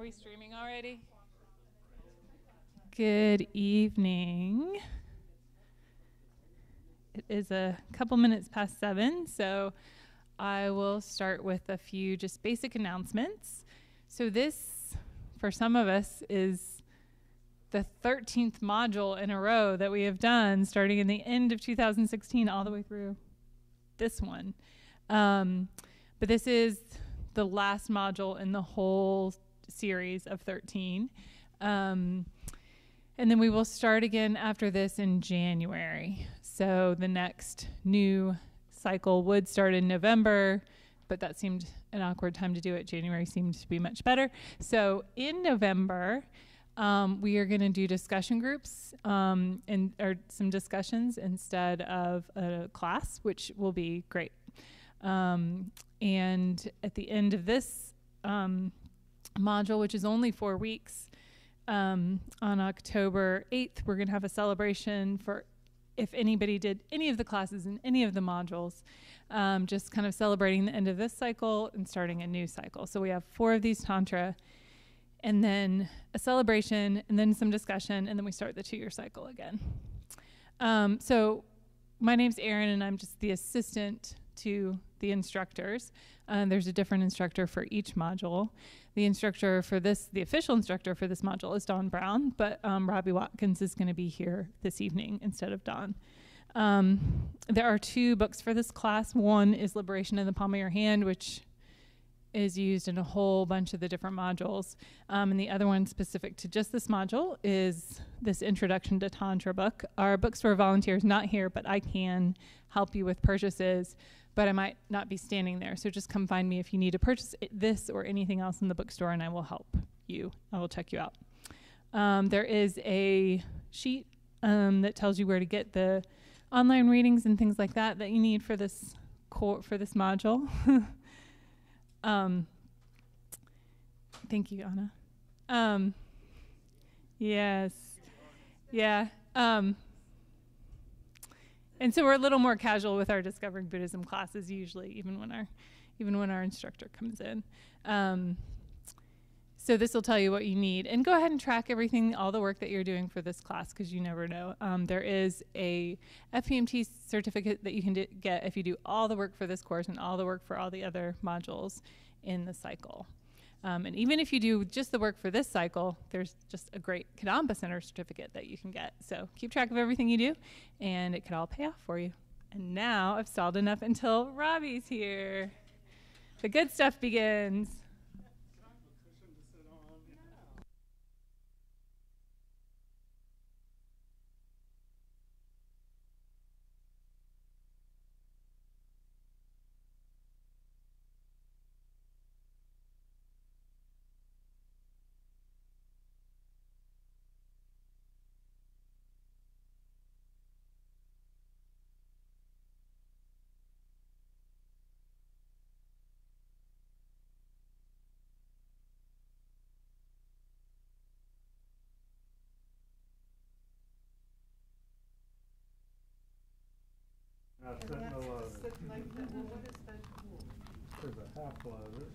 we streaming already? Good evening. It is a couple minutes past 7, so I will start with a few just basic announcements. So this, for some of us, is the 13th module in a row that we have done, starting in the end of 2016 all the way through this one. But this is the last module in the whole series of 13. And then we will start again after this in January. So the next new cycle would start in November, but that seemed an awkward time to do it. January seemed to be much better. So in November, we are going to do discussion groups or some discussions instead of a class, which will be great. And at the end of this module, which is only 4 weeks, on October 8th, we're going to have a celebration for if anybody did any of the classes in any of the modules, just kind of celebrating the end of this cycle and starting a new cycle. So we have 4 of these Tantra, and then a celebration, and then some discussion, and then we start the 2-year cycle again. So my name's Erin, and I'm just the assistant to the instructors. There's a different instructor for each module. The instructor for this, the official instructor for this module is Dawn Brown, but Robbie Watkins is going to be here this evening instead of Dawn. There are 2 books for this class. One is Liberation in the Palm of Your Hand, which is used in a whole bunch of the different modules. And the other one specific to just this module is this Introduction to Tantra book. Our bookstore volunteer is not here, but I can help you with purchases, but I might not be standing there. So just come find me if you need to purchase this or anything else in the bookstore, and I will help you. I will check you out. There is a sheet that tells you where to get the online readings and things like that that you need for this module. Thank you, Anna. Yes. Yeah. And so we're a little more casual with our Discovering Buddhism classes usually, even when our instructor comes in. So this will tell you what you need. And go ahead and track everything, all the work that you're doing for this class, because you never know. There is a FPMT certificate that you can get if you do all the work for this course and all the work for all the other modules in the cycle. And even if you do just the work for this cycle, there's just a great Kadampa Center certificate that you can get. So keep track of everything you do, and it could all pay off for you. And now I've stalled enough until Robbie's here. The good stuff begins. Sitting alone. Sitting like that. Well, what is that cool? There's a half lotus.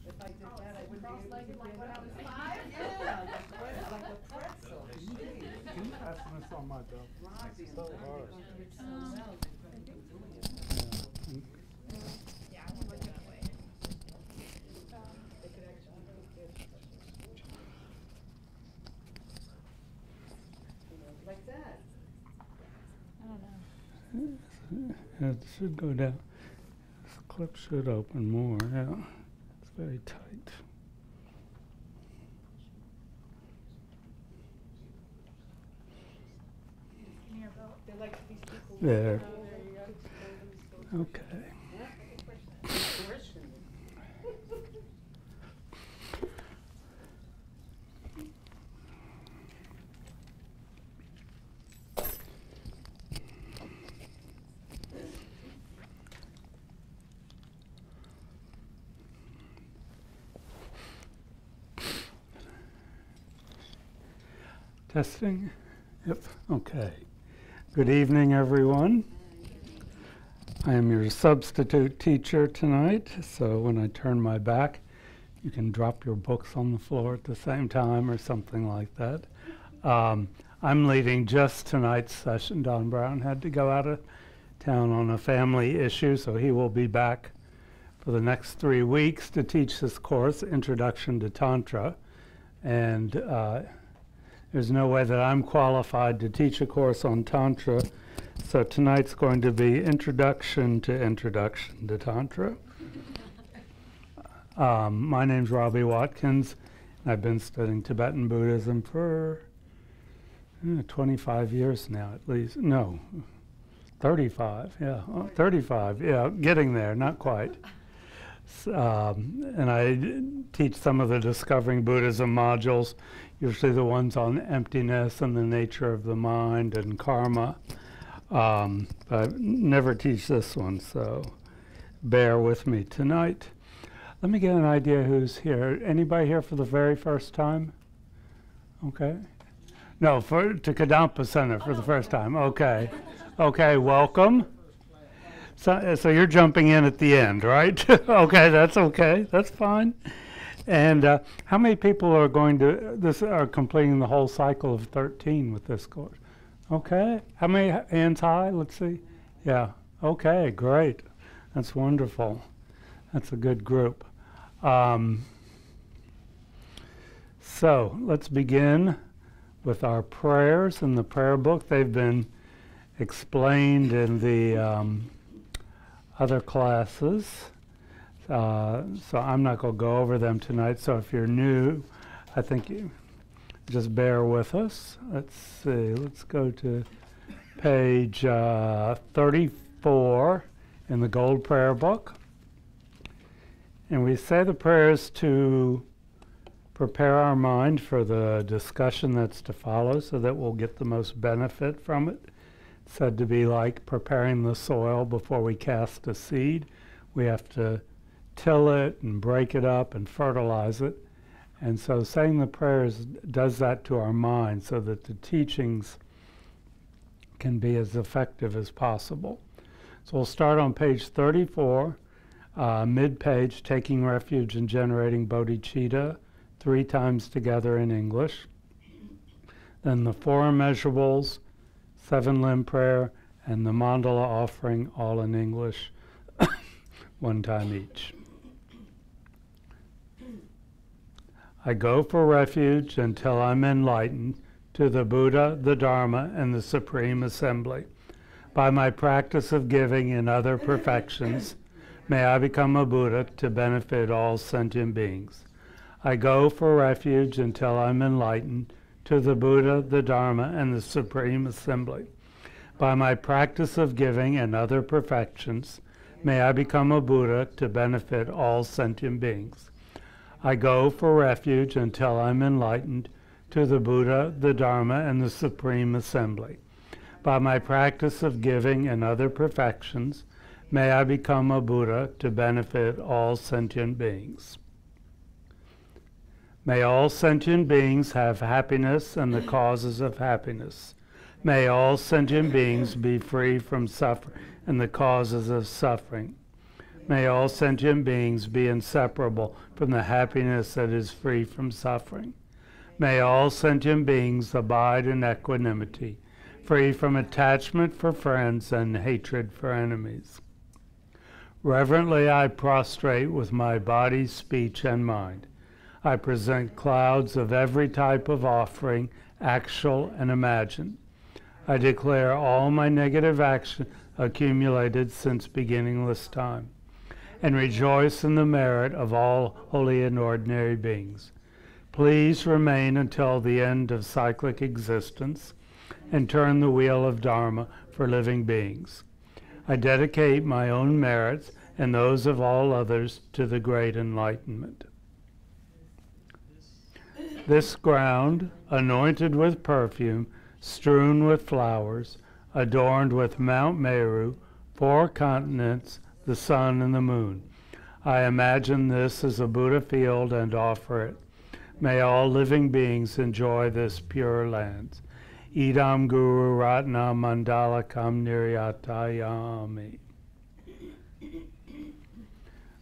If I did that, I wouldn't be able to get when I was 5. Yeah, like a pretzel. Can you pass this on my job? It's so hard. Yeah, I want to look that way. They could actually make it. Like that. I don't know. It should go down. This clip should open more. Yeah, it's very tight. There. Okay. Testing? Yep, okay. Good evening, everyone. I am your substitute teacher tonight, so when I turn my back, you can drop your books on the floor at the same time or something like that. I'm leading just tonight's session. Don Brown had to go out of town on a family issue, so he will be back for the next 3 weeks to teach this course, Introduction to Tantra. And there's no way that I'm qualified to teach a course on Tantra, so tonight's going to be Introduction to Tantra. My name's Robbie Watkins, and I've been studying Tibetan Buddhism for 25 years now, at least. No, 35, yeah, 35, yeah, getting there, not quite. And I teach some of the Discovering Buddhism modules, usually the ones on emptiness and the nature of the mind and karma. I never teach this one, so bear with me tonight. Let me get an idea who's here. Anybody here for the very first time? Okay. No, to Kadampa Center for the first time. Okay. Okay, welcome. So you're jumping in at the end, right? Okay, that's fine. And how many people are are completing the whole cycle of 13 with this course? Okay, how many hands high? Let's see. Yeah, okay, great. That's wonderful. That's a good group. So let's begin with our prayers in the prayer book. They've been explained in the other classes, so I'm not going to go over them tonight. So if you're new, I think you just bear with us. Let's see, let's go to page 34 in the Gold Prayer Book. And we say the prayers to prepare our mind for the discussion that's to follow so that we'll get the most benefit from it. It's said to be like preparing the soil before we cast a seed. We have to till it and break it up and fertilize it. And so saying the prayers does that to our mind so that the teachings can be as effective as possible. So we'll start on page 34, mid-page, taking refuge in generating bodhicitta 3 times together in English. Then the 4 immeasurables, 7-limb prayer, and the mandala offering, all in English, 1 time each. I go for refuge until I'm enlightened to the Buddha, the Dharma, and the Supreme Assembly. By my practice of giving and other perfections, may I become a Buddha to benefit all sentient beings. I go for refuge until I'm enlightened to the Buddha, the Dharma, and the Supreme Assembly. By my practice of giving and other perfections, may I become a Buddha to benefit all sentient beings. I go for refuge until I'm enlightened to the Buddha, the Dharma, and the Supreme Assembly. By my practice of giving and other perfections, may I become a Buddha to benefit all sentient beings. May all sentient beings have happiness and the causes of happiness. May all sentient beings be free from suffering and the causes of suffering. May all sentient beings be inseparable from the happiness that is free from suffering. May all sentient beings abide in equanimity, free from attachment for friends and hatred for enemies. Reverently I prostrate with my body, speech, and mind. I present clouds of every type of offering, actual and imagined. I declare all my negative action accumulated since beginningless time, and rejoice in the merit of all holy and ordinary beings. Please remain until the end of cyclic existence and turn the wheel of Dharma for living beings. I dedicate my own merits and those of all others to the great enlightenment. This ground, anointed with perfume, strewn with flowers, adorned with Mount Meru, 4 continents, the sun and the moon. I imagine this as a Buddha field and offer it. May all living beings enjoy this pure land. Idam Guru Ratna Mandalakam Niryatayami.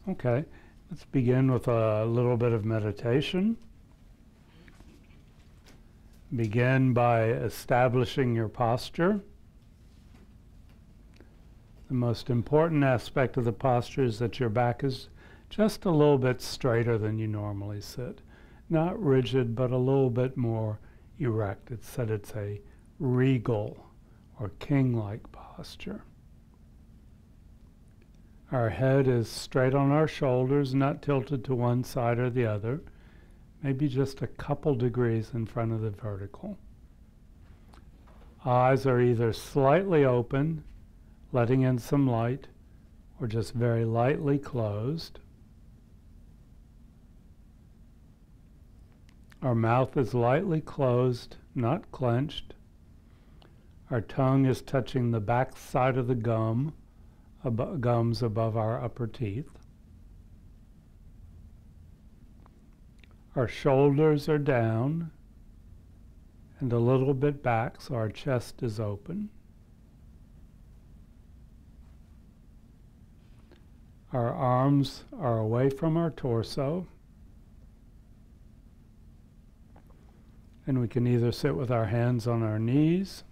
Okay, let's begin with a little bit of meditation. Begin by establishing your posture. The most important aspect of the posture is that your back is just a little bit straighter than you normally sit. Not rigid, but a little bit more erect. It's said it's a regal or king-like posture. Our head is straight on our shoulders, not tilted to one side or the other, maybe just a couple degrees in front of the vertical. Eyes are either slightly open, letting in some light, or just very lightly closed. Our mouth is lightly closed, not clenched. Our tongue is touching the back side of the gums above our upper teeth. Our shoulders are down and a little bit back, so our chest is open. Our arms are away from our torso. And we can either sit with our hands on our knees,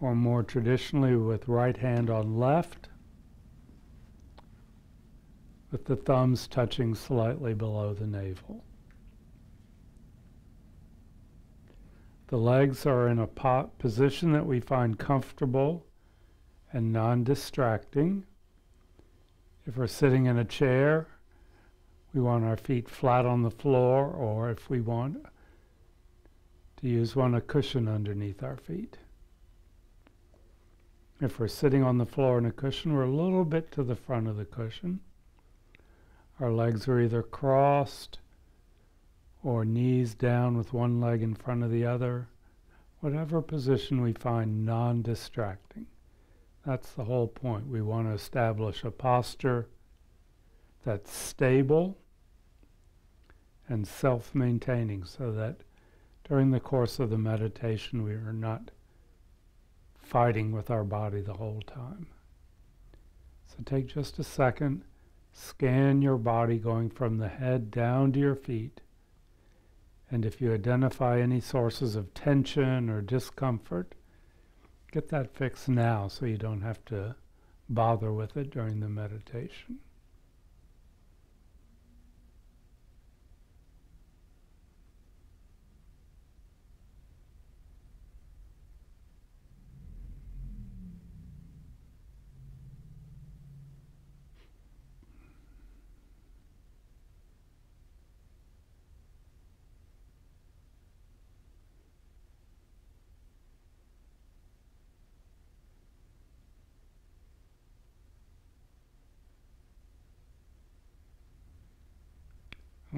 or more traditionally with right hand on left, with the thumbs touching slightly below the navel. The legs are in a position that we find comfortable and non-distracting. If we're sitting in a chair, we want our feet flat on the floor, or if we want to use a cushion underneath our feet. If we're sitting on the floor in a cushion, we're a little bit to the front of the cushion. Our legs are either crossed or knees down with one leg in front of the other. Whatever position we find non-distracting. That's the whole point. We want to establish a posture that's stable and self-maintaining, so that during the course of the meditation we are not fighting with our body the whole time. So take just a second, scan your body going from the head down to your feet, and if you identify any sources of tension or discomfort, get that fixed now so you don't have to bother with it during the meditation.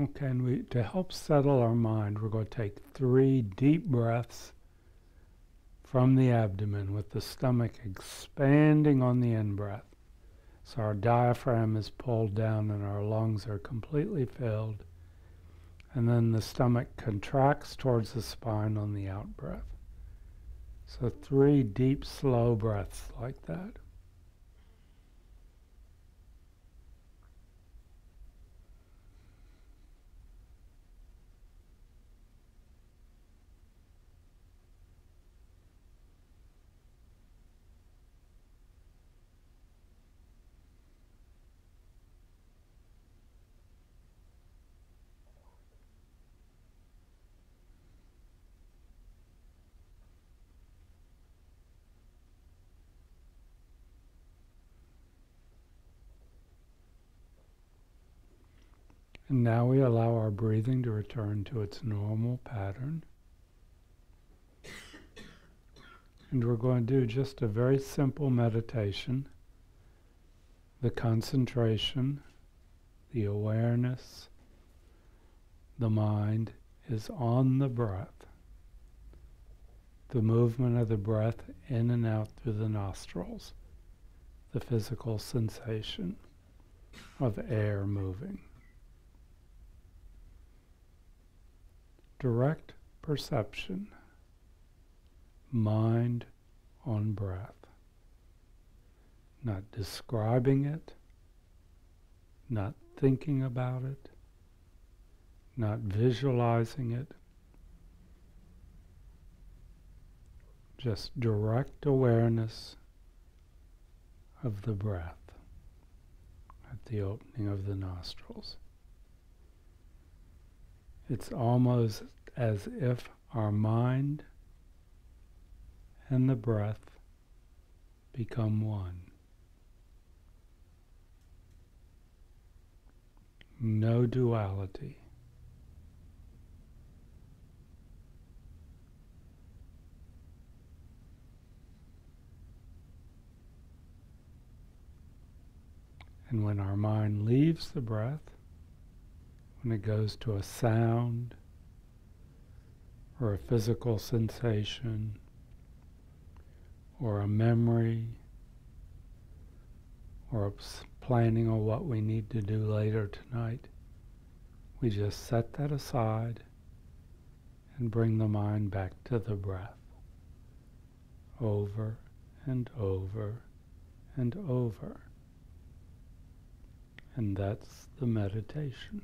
Okay, and to help settle our mind, we're going to take 3 deep breaths from the abdomen with the stomach expanding on the in-breath. So our diaphragm is pulled down and our lungs are completely filled. And then the stomach contracts towards the spine on the out-breath. So 3 deep, slow breaths like that. And now we allow our breathing to return to its normal pattern. And we're going to do just a very simple meditation. The concentration, the awareness, the mind is on the breath. The movement of the breath in and out through the nostrils. The physical sensation of air moving. Direct perception, mind on breath, not describing it, not thinking about it, not visualizing it, just direct awareness of the breath at the opening of the nostrils. It's almost as if our mind and the breath become one. No duality. And when our mind leaves the breath, when it goes to a sound or a physical sensation or a memory or planning on what we need to do later tonight, we just set that aside and bring the mind back to the breath over and over and over. And that's the meditation.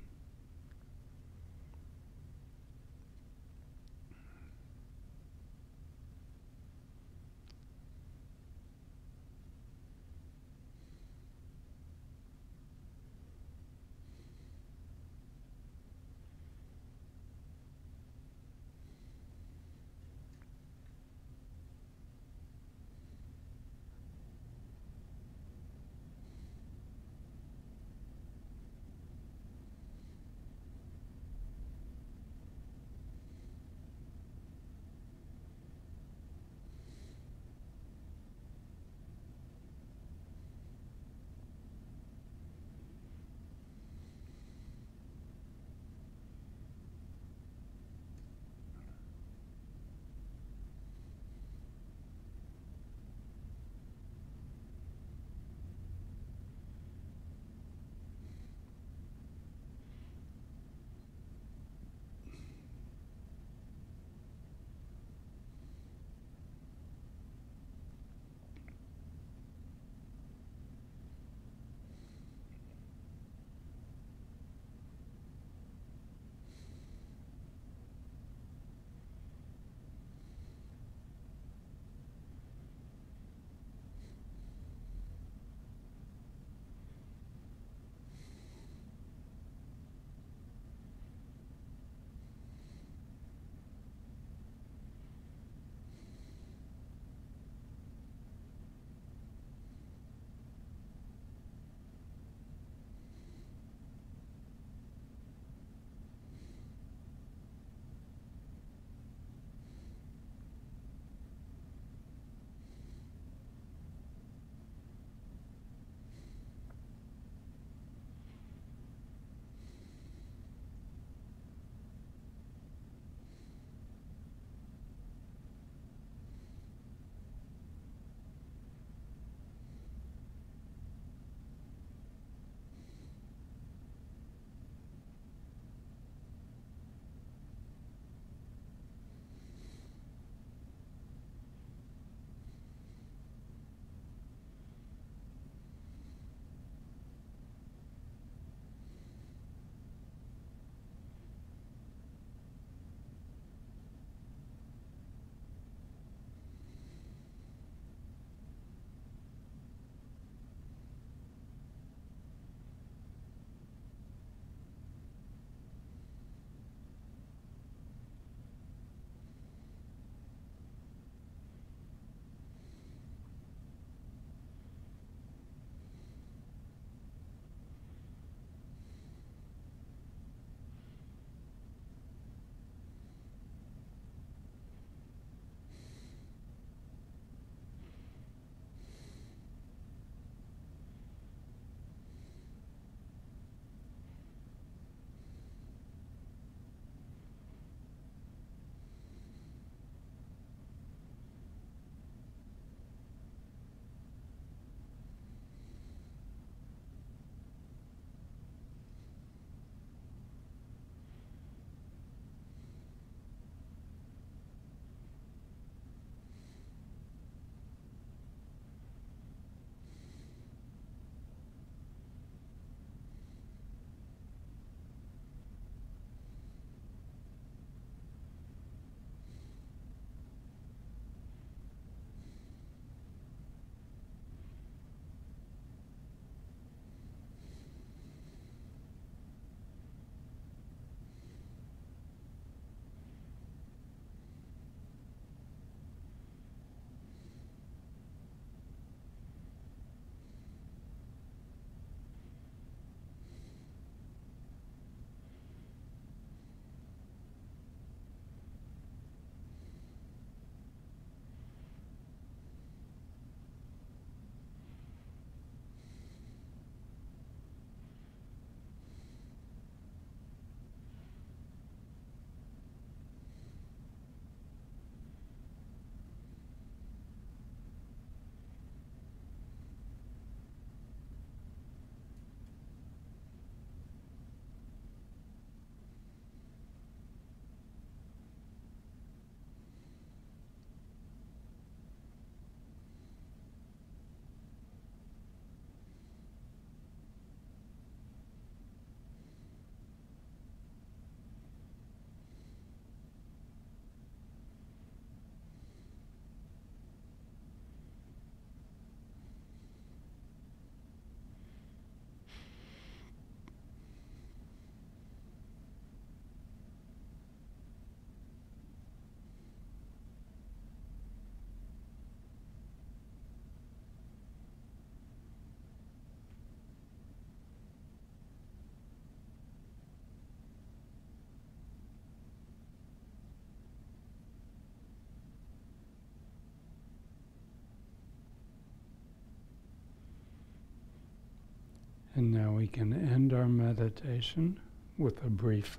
And now we can end our meditation with a brief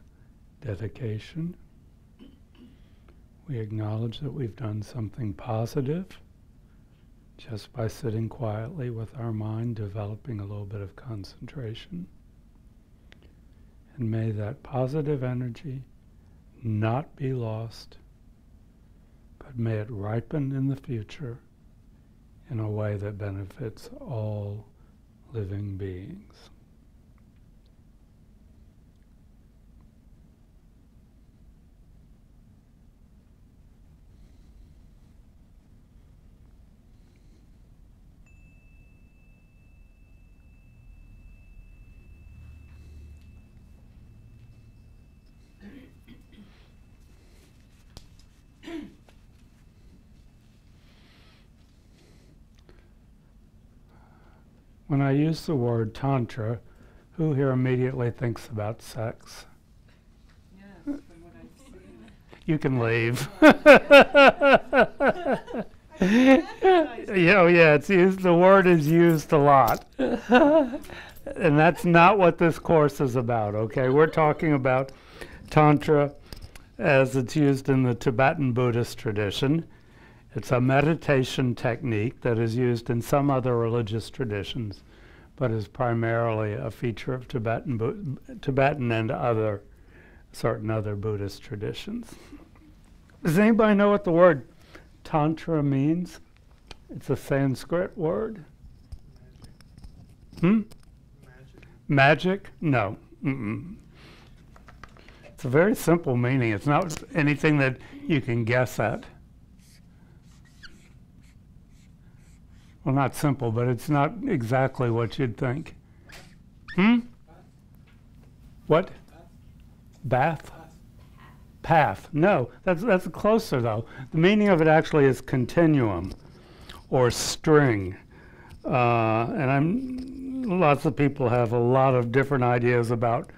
dedication. We acknowledge that we've done something positive just by sitting quietly with our mind, developing a little bit of concentration. And may that positive energy not be lost, but may it ripen in the future in a way that benefits all living beings. When I use the word Tantra, who here immediately thinks about sex? Yes, from what I've seen. You can leave. Yeah, it's used, the word is used a lot. And that's not what this course is about, okay? We're talking about Tantra as it's used in the Tibetan Buddhist tradition. It's a meditation technique that is used in some other religious traditions, but is primarily a feature of Tibetan and certain other Buddhist traditions. Does anybody know what the word Tantra means? It's a Sanskrit word. Magic? No. It's a very simple meaning. It's not anything that you can guess at. Well, not simple, but it's not exactly what you'd think. What? Bath? Path. No, that's closer though. The meaning of it actually is continuum or string. And lots of people have a lot of different ideas about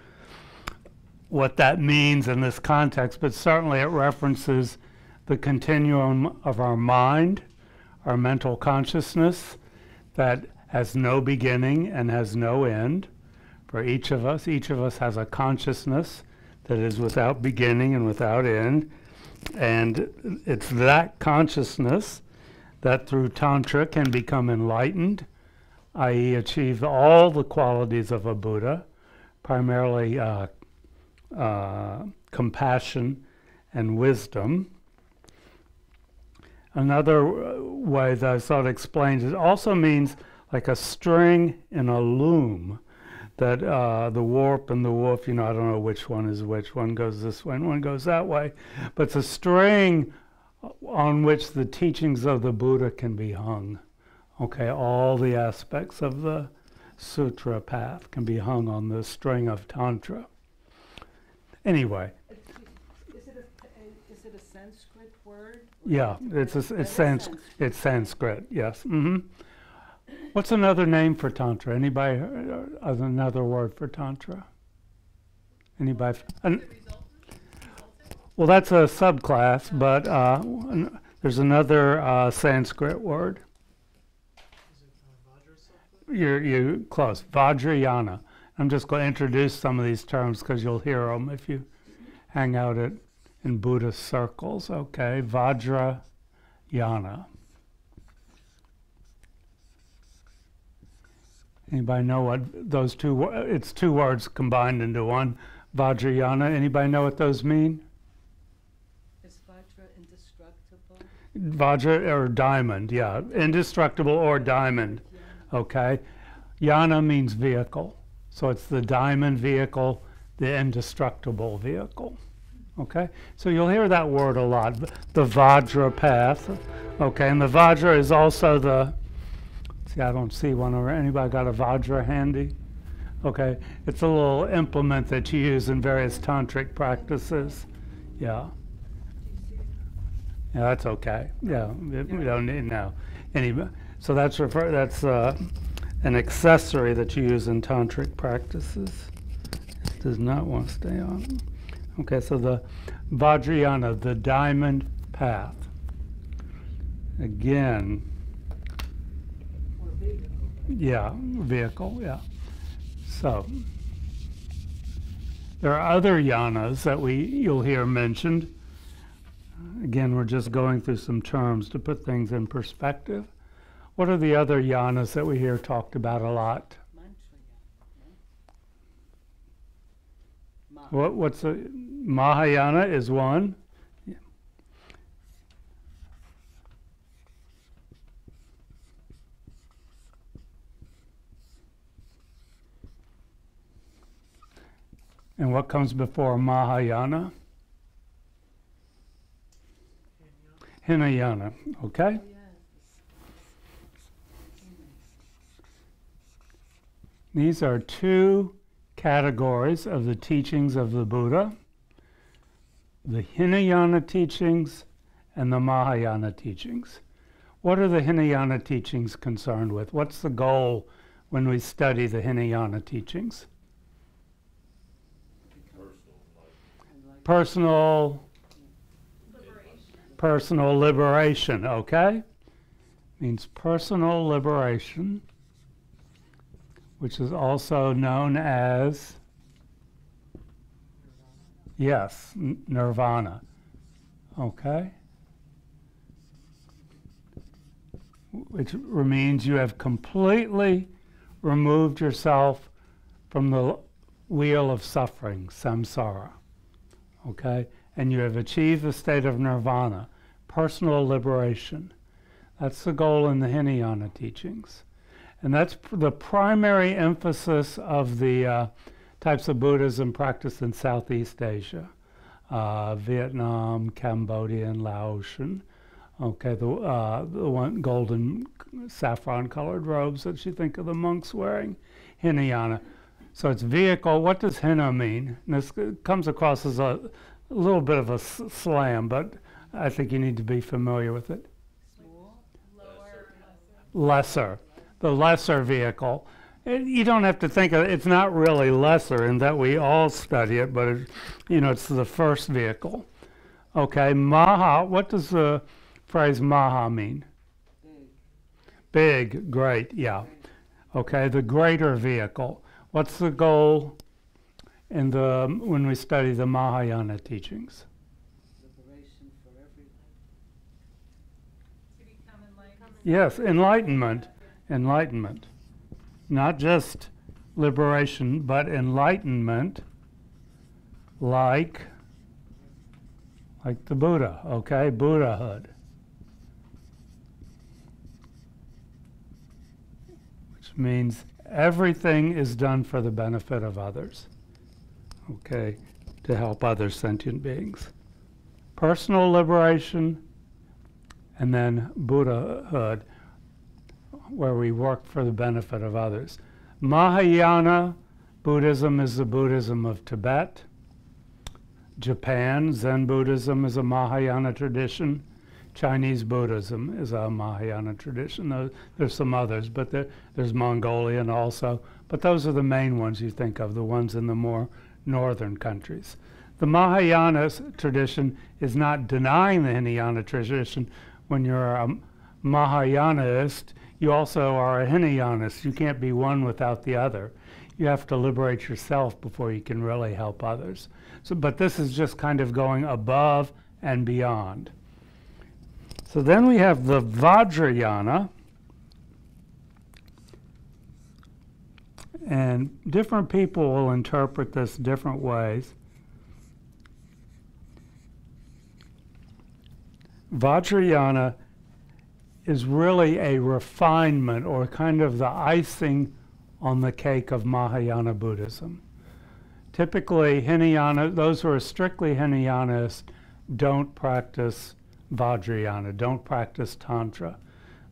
what that means in this context, but certainly it references the continuum of our mind, our mental consciousness that has no beginning and has no end. For each of us has a consciousness that is without beginning and without end. And it's that consciousness that through Tantra can become enlightened, i.e. achieve all the qualities of a Buddha, primarily compassion and wisdom. Another way that I thought explains it also means like a string in a loom, that the warp and the woof, I don't know which one is which. One goes this way and one goes that way. But it's a string on which the teachings of the Buddha can be hung. Okay, all the aspects of the sutra path can be hung on the string of Tantra. Anyway. Is it a Sanskrit word? Yeah, it's Sanskrit, yes. What's another name for Tantra? Anybody, another word for Tantra? Anybody? Well, that's a subclass, but there's another Sanskrit word. You're close. Vajrayana. I'm just going to introduce some of these terms because you'll hear them if you hang out in Buddhist circles. Okay, Vajrayana. Anybody know what those it's two words combined into one, Vajrayana. Anybody know what those mean? Is Vajra indestructible? Vajra or diamond, yeah. Indestructible or diamond, okay. Yana means vehicle. So it's the diamond vehicle, the indestructible vehicle, okay. So you'll hear that word a lot, the Vajra path, okay. And the Vajra is also the, I don't see one over. Anybody got a Vajra handy? Okay, it's a little implement that you use in various tantric practices. Yeah. Yeah, that's okay. Yeah, we don't need now. Anyway, so that's an accessory that you use in tantric practices. This does not want to stay on. Okay, so the Vajrayana, the diamond path. Again. Yeah, vehicle, yeah. So, there are other yanas that you'll hear mentioned. Again, we're just going through some terms to put things in perspective. What are the other yanas that we hear talked about a lot? What's a Mahayana is one. Yeah. And what comes before Mahayana? Hinayana, okay? These are two categories of the teachings of the Buddha: the Hinayana teachings and the Mahayana teachings. What are the Hinayana teachings concerned with? What's the goal when we study the Hinayana teachings? Personal liberation, okay? Means personal liberation, which is also known as, yes, nirvana, okay? Which means you have completely removed yourself from the wheel of suffering, samsara, okay? And you have achieved the state of nirvana, personal liberation. That's the goal in the Hinayana teachings. And that's the primary emphasis of the types of Buddhism practiced in Southeast Asia, Vietnam, Cambodia, and Laotian. Okay, the one golden saffron-colored robes that you think of the monks wearing, Hinayana. So it's vehicle. What does Hina mean? And this comes across as a little bit of a slam, but I think you need to be familiar with it. Lesser. The lesser vehicle. You don't have to think of it. It's not really lesser in that we all study it, but it's the first vehicle. Okay, Maha. What does the phrase Maha mean? Big, great, yeah. Okay, the greater vehicle. What's the goal when we study the Mahayana teachings? Liberation for everyone. To become enlightened. Yes, enlightenment. Enlightenment. Not just liberation, but enlightenment like the Buddha, okay? Buddhahood. Which means everything is done for the benefit of others, okay? To help other sentient beings. Personal liberation and then Buddhahood, where we work for the benefit of others. Mahayana Buddhism is the Buddhism of Tibet. Japan, Zen Buddhism is a Mahayana tradition. Chinese Buddhism is a Mahayana tradition. There's some others, but there's Mongolian also. But those are the main ones you think of, the ones in the more northern countries. The Mahayana tradition is not denying the Hinayana tradition. When you're a Mahayanist, you also are a Hinayanist. You can't be one without the other. You have to liberate yourself before you can really help others. But this is just kind of going above and beyond. So then we have the Vajrayana. And different people will interpret this different ways. Vajrayana is really a refinement or kind of the icing on the cake of Mahayana Buddhism. Typically, Hinayana, those who are strictly Hinayanist don't practice Vajrayana, don't practice Tantra.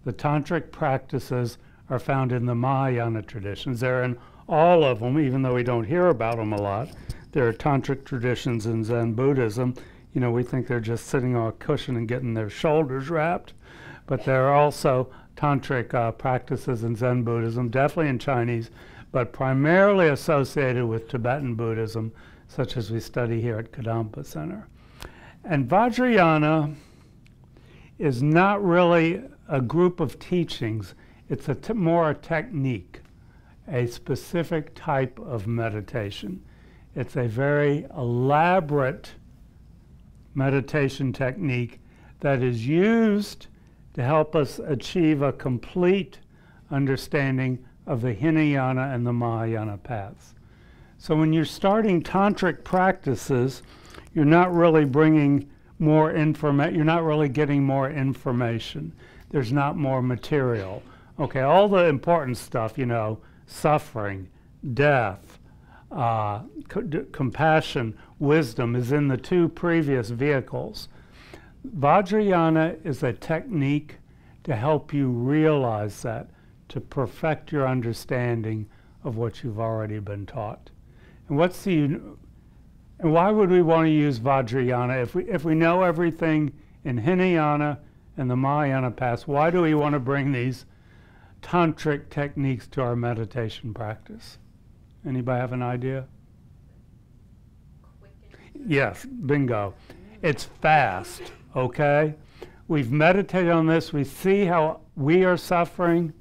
The Tantric practices are found in the Mahayana traditions. They're in all of them, even though we don't hear about them a lot. There are Tantric traditions in Zen Buddhism. We think they're just sitting on a cushion and getting their shoulders wrapped. But there are also Tantric practices in Zen Buddhism, definitely in Chinese, but primarily associated with Tibetan Buddhism, such as we study here at Kadampa Center. And Vajrayana is not really a group of teachings. It's more a technique. a specific type of meditation. It's a very elaborate meditation technique that is used to help us achieve a complete understanding of the Hinayana and the Mahayana paths. So when you're starting tantric practices, you're not really bringing more information, you're not really getting more information. There's not more material. Okay, all the important stuff, you know, suffering, death, compassion, wisdom is in the two previous vehicles. Vajrayana is a technique to help you realize that, to perfect your understanding of what you've already been taught. And and why would we want to use Vajrayana if we know everything in Hinayana and the Mahayana paths? Why do we want to bring these tantric techniques to our meditation practice? Anybody have an idea? Yes, bingo. It's fast, okay? We've meditated on this. We see how we are suffering.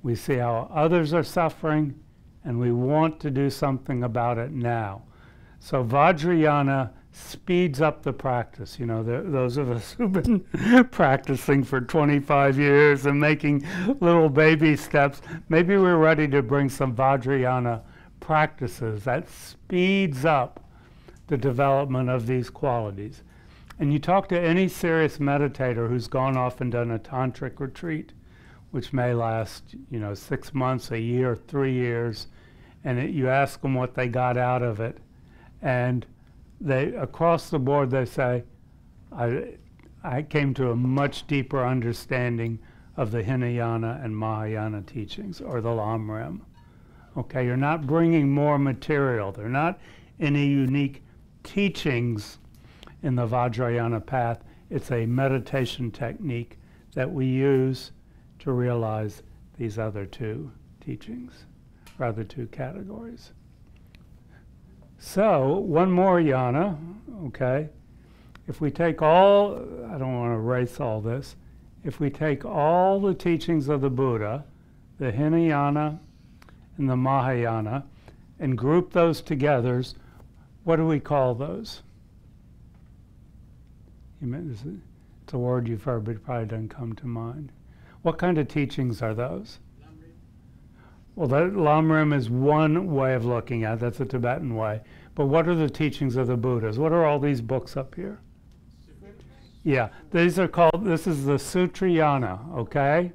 We see how others are suffering. And we want to do something about it now. So Vajrayana speeds up the practice. You know, those of us who've been practicing for 25 years and making little baby steps, maybe we're ready to bring some Vajrayana practices that speeds up the development of these qualities. And you talk to any serious meditator who's gone off and done a tantric retreat, which may last, you know, 6 months, a year, 3 years, and you ask them what they got out of it, and they, across the board, they say, I came to a much deeper understanding of the Hinayana and Mahayana teachings, or the lam-rim. Okay, you're not bringing more material. There are not any unique teachings in the Vajrayana path. It's a meditation technique that we use to realize these other two teachings, or other two categories. So, one more yana, okay? If we take all, I don't want to erase all this, if we take all the teachings of the Buddha, the Hinayana and the Mahayana, and group those together, what do we call those? It's a word you've heard, but it probably doesn't come to mind. What kind of teachings are those? Lam-rim. Well, that lam-rim is one way of looking at it. That's a Tibetan way. But what are the teachings of the Buddhas? What are all these books up here? Yeah, these are called, this is the Sutrayana, okay?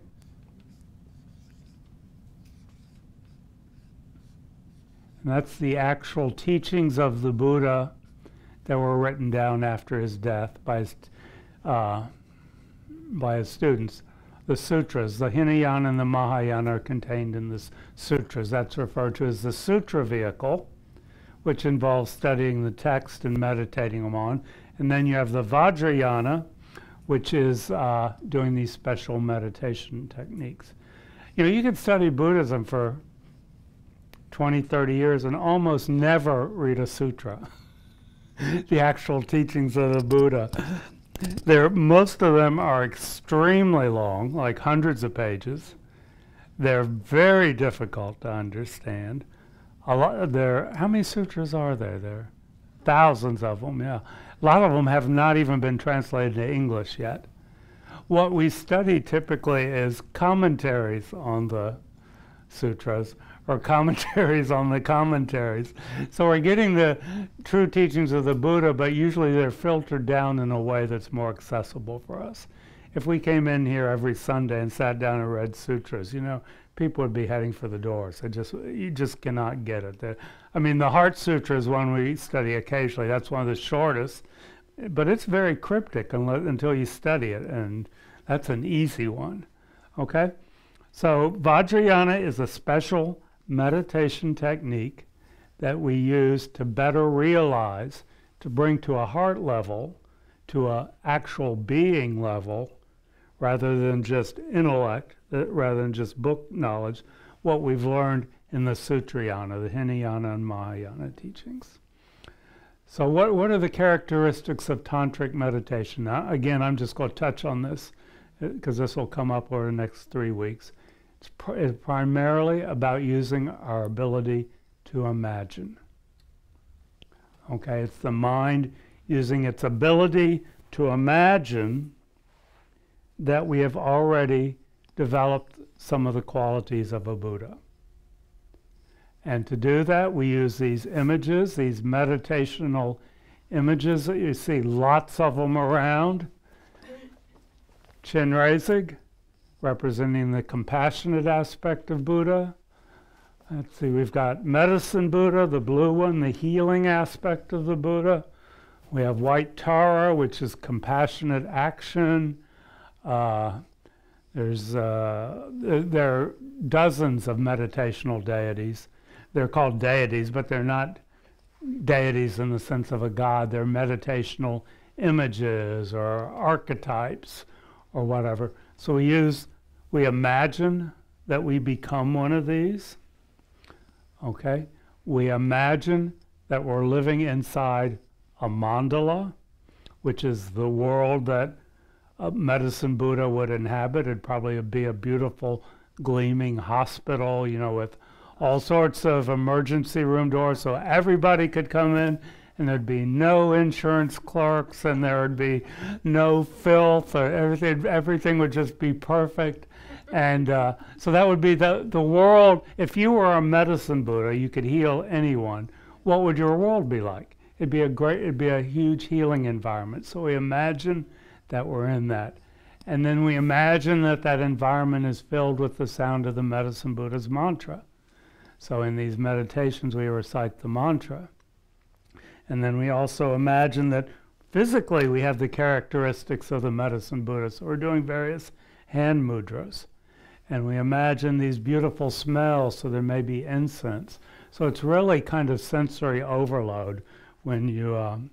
And that's the actual teachings of the Buddha that were written down after his death by his students. The sutras, the Hinayana and the Mahayana, are contained in the sutras. That's referred to as the sutra vehicle, which involves studying the text and meditating them on. And then you have the Vajrayana, which is doing these special meditation techniques. You know, you can study Buddhism for 20, 30 years and almost never read a sutra, the actual teachings of the Buddha. Most of them are extremely long, like hundreds of pages. They're very difficult to understand. How many sutras are there? There are thousands of them, yeah. A lot of them have not even been translated to English yet. What we study typically is commentaries on the sutras, or commentaries on the commentaries. So we're getting the true teachings of the Buddha, but usually they're filtered down in a way that's more accessible for us. If we came in here every Sunday and sat down and read sutras, you know, people would be heading for the doors. You just cannot get it. I mean, the Heart Sutra is one we study occasionally. That's one of the shortest, but it's very cryptic until you study it, and that's an easy one, okay? So Vajrayana is a special meditation technique that we use to better realize, to bring to a heart level, to an actual being level, rather than just intellect, rather than just book knowledge, what we've learned in the Sutrayana, the Hinayana and Mahayana teachings. So what are the characteristics of tantric meditation? Now, again, I'm just going to touch on this because this will come up over the next 3 weeks. It's primarily about using our ability to imagine. Okay, it's the mind using its ability to imagine that we have already developed some of the qualities of a Buddha. And to do that, we use these images, these meditational images that you see lots of them around. Chenrezig, representing the compassionate aspect of Buddha. Let's see, we've got medicine Buddha, the blue one, the healing aspect of the Buddha. We have white Tara, which is compassionate action. There are dozens of meditational deities. They're called deities, but they're not deities in the sense of a god. They're meditational images or archetypes or whatever. So we imagine that we become one of these. Okay? We imagine that we're living inside a mandala, which is the world that a medicine Buddha would inhabit. It'd probably be a beautiful, gleaming hospital, with all sorts of emergency room doors, so everybody could come in, and there'd be no insurance clerks, and there would be no filth, or everything would just be perfect. And so that would be the world. If you were a medicine Buddha, you could heal anyone. What would your world be like? It'd be a huge healing environment. So we imagine that we're in that. And then we imagine that environment is filled with the sound of the medicine Buddha's mantra. So in these meditations, we recite the mantra. And then we also imagine that physically we have the characteristics of the medicine Buddha. So we're doing various hand mudras. And we imagine these beautiful smells, so there may be incense. So it's really kind of sensory overload when you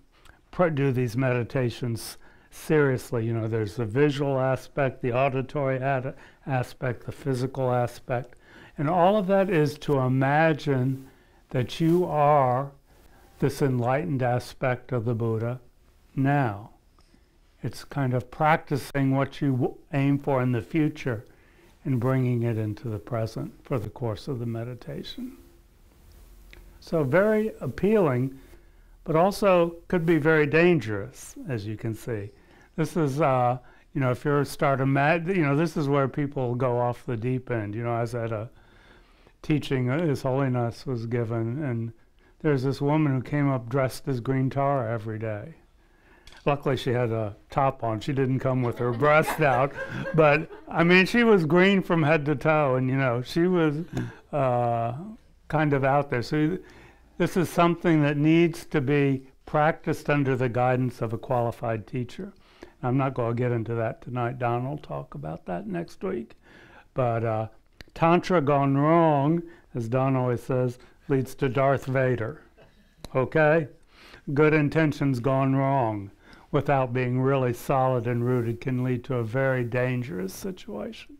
do these meditations seriously. There's the visual aspect, the auditory aspect, the physical aspect. And all of that is to imagine that you are this enlightened aspect of the Buddha now. It's kind of practicing what you aim for in the future and bringing it into the present for the course of the meditation. So very appealing, but also could be very dangerous, as you can see. This is, if you're this is where people go off the deep end. I was at a teaching His Holiness was given, and there's this woman who came up dressed as Green Tara every day. Luckily she had a top on. She didn't come with her breast out, but she was green from head to toe, and she was kind of out there. So this is something that needs to be practiced under the guidance of a qualified teacher. I'm not going to get into that tonight. Don will talk about that next week. But Tantra gone wrong, as Don always says, leads to Darth Vader. Okay? Good intentions gone wrong without being really solid and rooted can lead to a very dangerous situation,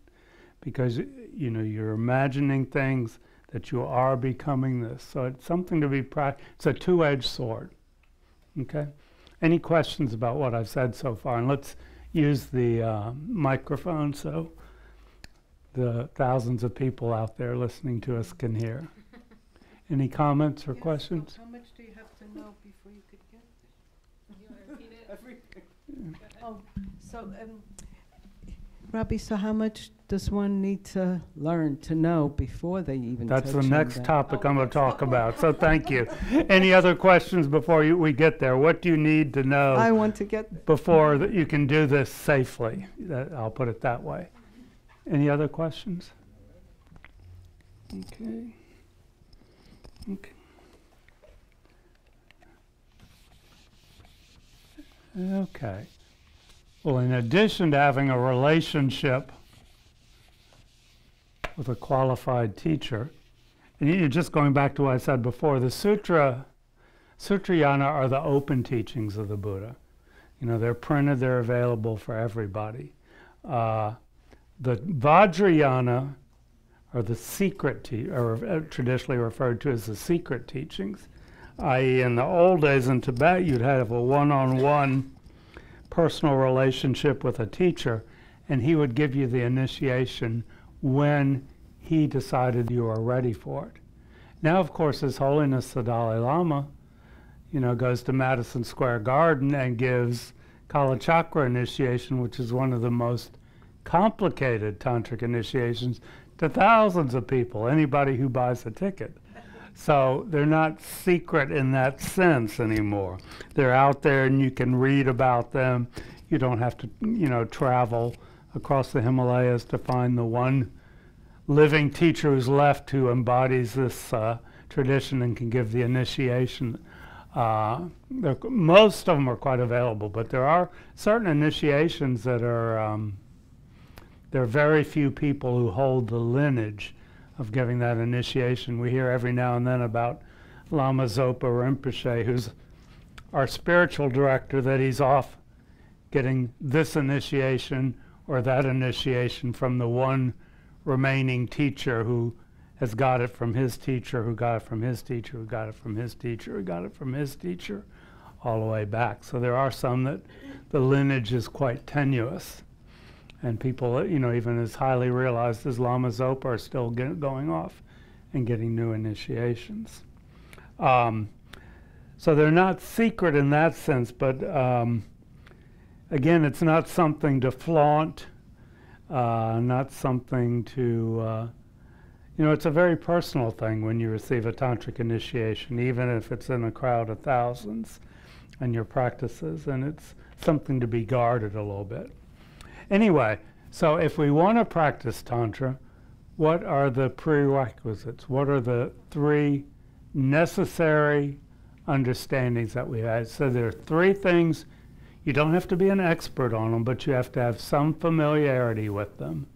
because you're imagining things that you are becoming this. So it's something to be practiced. It's a two-edged sword. Okay? Any questions about what I've said so far? And let's use the microphone so the thousands of people out there listening to us can hear. Any comments or questions? So how much do you have to know before you could get there? You want to repeat it? Everything. Oh, so, Robbie, so how much does one need to learn to know before they even That's the touch on next that? topic I'm going to talk about. So thank you. Any other questions before we get there? What do you need to know I want to get before that you can do this safely? I'll put it that way. Any other questions? Okay. Okay. Well, in addition to having a relationship with a qualified teacher, and you're just going back to what I said before, the Sutrayana are the open teachings of the Buddha. They're printed, they're available for everybody. The Vajrayana are the secret, or traditionally referred to as the secret teachings, i.e. in the old days in Tibet, you'd have a one-on-one personal relationship with a teacher, and he would give you the initiation when he decided you are ready for it. Now, of course, His Holiness the Dalai Lama, goes to Madison Square Garden and gives Kala Chakra initiation, which is one of the most complicated tantric initiations, to thousands of people, anybody who buys a ticket. So they're not secret in that sense anymore. They're out there and you can read about them. You don't have to, travel across the Himalayas to find the one living teacher who's left who embodies this tradition and can give the initiation. Most of them are quite available, but there are certain initiations that are, there are very few people who hold the lineage of giving that initiation. We hear every now and then about Lama Zopa Rinpoche, who's our spiritual director, that he's off getting this initiation or that initiation from the one remaining teacher who has got it from his teacher, who got it from his teacher, who got it from his teacher, who got it from his teacher, all the way back. So there are some that the lineage is quite tenuous. And people, even as highly realized as Lama Zopa are still going off and getting new initiations. So they're not secret in that sense, but again, it's not something to flaunt, not something to, it's a very personal thing when you receive a tantric initiation, even if it's in a crowd of thousands and your practices, and it's something to be guarded a little bit. Anyway, so if we want to practice Tantra, what are the prerequisites? What are the 3 necessary understandings that we have? So there are 3 things. You don't have to be an expert on them, but you have to have some familiarity with them.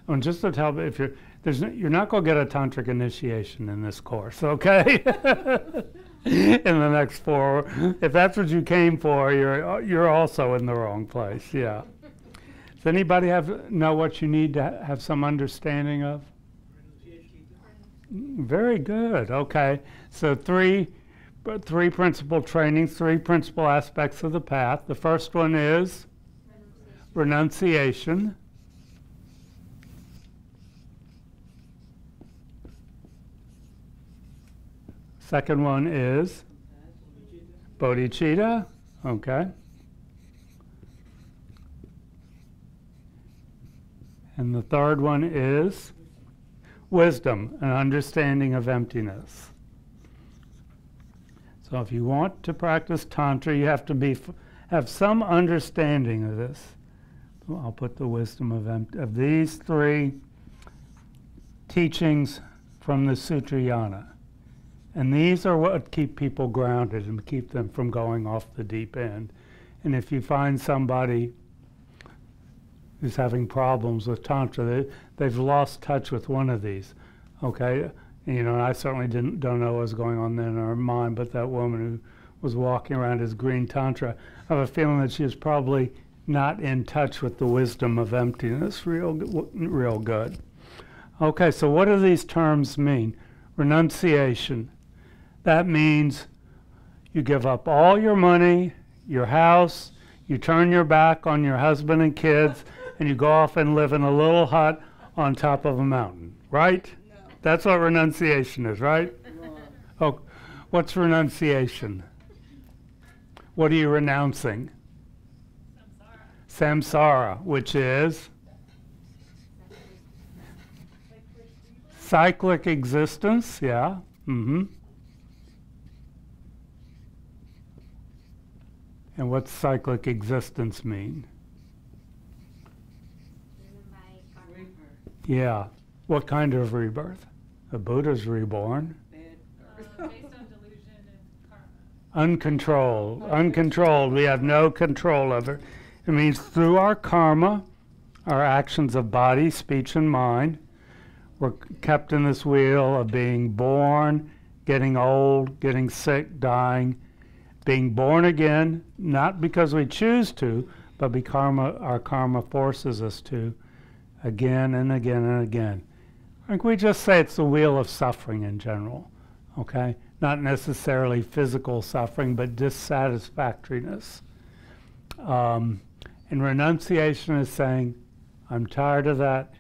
And just to tell you, if you're not going to get a tantric initiation in this course, okay? In the next 4, if that's what you came for, you're also in the wrong place. Yeah. Does anybody know what you need to have some understanding of? Very good. Okay. So 3 principal trainings, 3 principal aspects of the path. The first one is renunciation. Second one is bodhicitta. Okay. And the third one is wisdom, an understanding of emptiness. So if you want to practice Tantra, you have to have some understanding of this. I'll put the wisdom of these 3 teachings from the Sutrayana. And these are what keep people grounded and keep them from going off the deep end. And if you find somebody who's having problems with Tantra, they've lost touch with one of these, okay? And, I certainly don't know what was going on then in her mind, but that woman who was walking around as green Tantra, I have a feeling that she was probably not in touch with the wisdom of emptiness real good. Okay, so what do these terms mean? Renunciation. That means you give up all your money, your house, you turn your back on your husband and kids, and you go off and live in a little hut on top of a mountain, right? No. That's what renunciation is, right? No. Oh, what's renunciation? What are you renouncing? Samsara, which is cyclic existence, yeah. Mm-hmm. And what's cyclic existence mean? Yeah. What kind of rebirth? The Buddha's reborn. Based on delusion and karma. Uncontrolled. Uncontrolled. We have no control over it. It means through our karma, our actions of body, speech, and mind, we're kept in this wheel of being born, getting old, getting sick, dying, being born again, not because we choose to, but because our karma forces us to, again and again and again. I think we just say it's the wheel of suffering in general, okay? Not necessarily physical suffering, but dissatisfactoriness. And renunciation is saying, I'm tired of that.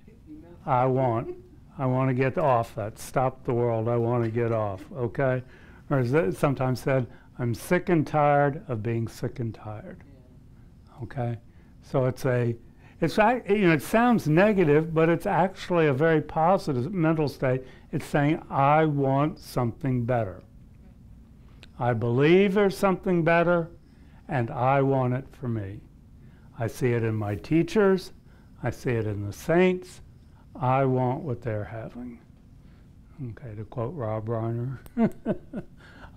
I want I want to get off that. Stop the world. I want to get off. Okay? Or as it sometimes said, I'm sick and tired of being sick and tired. Okay? So it sounds negative, but it's actually a very positive mental state. It's saying, I want something better. I believe there's something better, and I want it for me. I see it in my teachers. I see it in the saints. I want what they're having. Okay, to quote Rob Reiner,